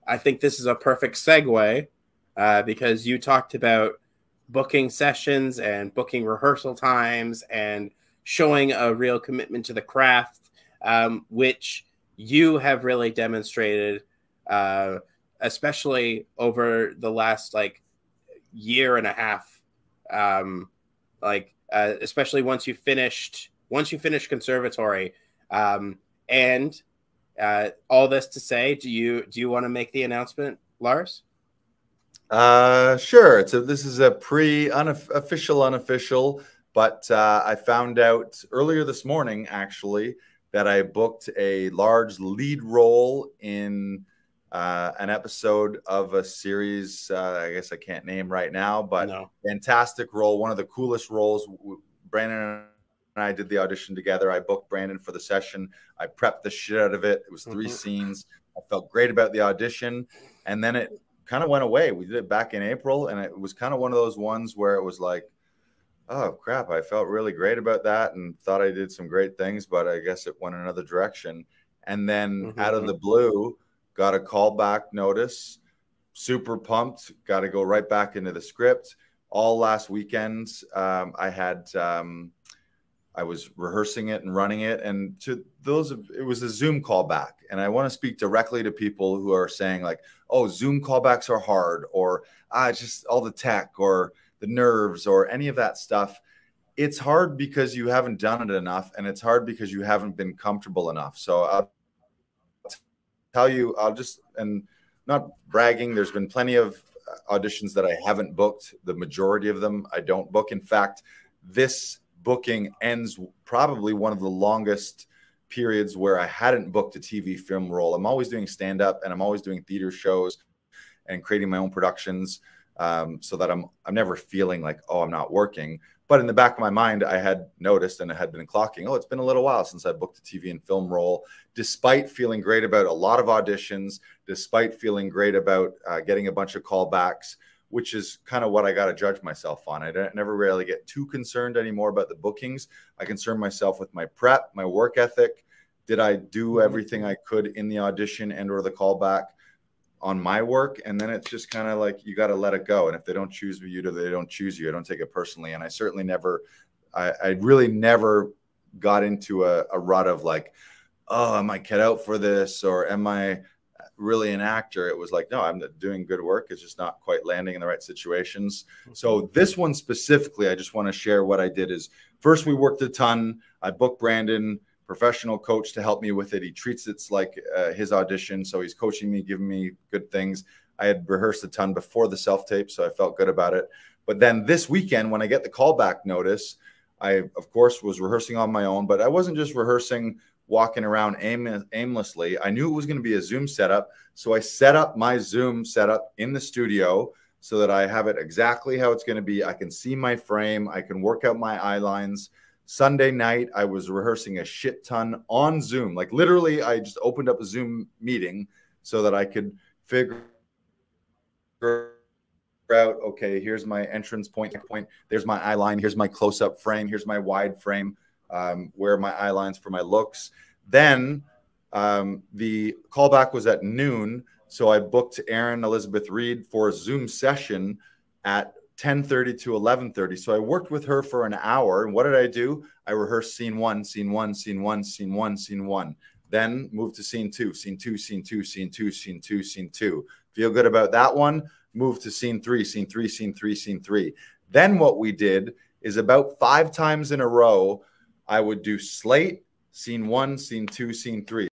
I think this is a perfect segue because you talked about booking sessions and booking rehearsal times and showing a real commitment to the craft, which you have really demonstrated, especially over the last like year and a half. Especially once you finished conservatory, and all this to say, do you want to make the announcement, Lars? Sure. This is a unofficial, but I found out earlier this morning, actually, that I booked a large lead role in an episode of a series. I guess I can't name right now, but No. Fantastic role. One of the coolest roles. Brandon and I did the audition together. I booked Brandon for the session. I prepped the shit out of it. It was 3 scenes. I felt great about the audition, and then it kind of went away. We did it back in April, and it was kind of one of those ones where it was like, oh crap, I felt really great about that and thought I did some great things, but I guess it went another direction. And then out of the blue, got a callback notice, super pumped, got to go right back into the script. All last weekend, I was rehearsing it and running it, and it was a Zoom callback. And I want to speak directly to people who are saying like, oh, Zoom callbacks are hard, or it's just all the tech or the nerves or any of that stuff. It's hard because you haven't done it enough, and it's hard because you haven't been comfortable enough. So I'll tell you, and not bragging, there's been plenty of auditions that I haven't booked. The majority of them I don't book. In fact, this booking ends probably one of the longest periods where I hadn't booked a TV film role. I'm always doing stand-up, and I'm always doing theater shows and creating my own productions, so that I'm never feeling like, oh, I'm not working. But in the back of my mind, I had noticed and I had been clocking, oh, it's been a little while since I booked a TV and film role, despite feeling great about a lot of auditions, despite feeling great about getting a bunch of callbacks, which is kind of what I got to judge myself on. I never really get too concerned anymore about the bookings. I concern myself with my prep, my work ethic. Did I do everything I could in the audition and or the callback on my work? And then it's just kind of like, you got to let it go. And if they don't choose you, they don't choose you. I don't take it personally. And I certainly never, I really never got into a rut of like, oh, am I cut out for this? Or am I really an actor? It was like, no, I'm doing good work. It's just not quite landing in the right situations. So this one specifically, I just want to share what I did is, first we worked a ton. I booked Brandon, professional coach, to help me with it. He treats it like his audition. So he's coaching me, giving me good things. I had rehearsed a ton before the self-tape, so I felt good about it. But then this weekend, when I get the callback notice, I, of course, was rehearsing on my own, but I wasn't just rehearsing walking around aimlessly. I knew it was going to be a Zoom setup. So I set up my Zoom setup in the studio so that I have it exactly how it's going to be. I can see my frame. I can work out my eye lines. Sunday night, I was rehearsing a shit ton on Zoom. Like literally, I just opened up a Zoom meeting so that I could figure out, okay, here's my entrance point. There's my eye line. Here's my close-up frame. Here's my wide frame. Where are my eye lines for my looks. Then the callback was at noon. So I booked Erin Elizabeth Reed for a Zoom session at 10:30 to 11:30. So I worked with her for an hour. And what did I do? I rehearsed scene one, scene one, scene one, scene one, scene one. Then moved to scene two, scene two, scene two, scene two, scene two, scene two. Feel good about that one. Move to scene three, scene three, scene three, scene three. Then what we did is about 5 times in a row, I would do slate, scene one, scene two, scene three.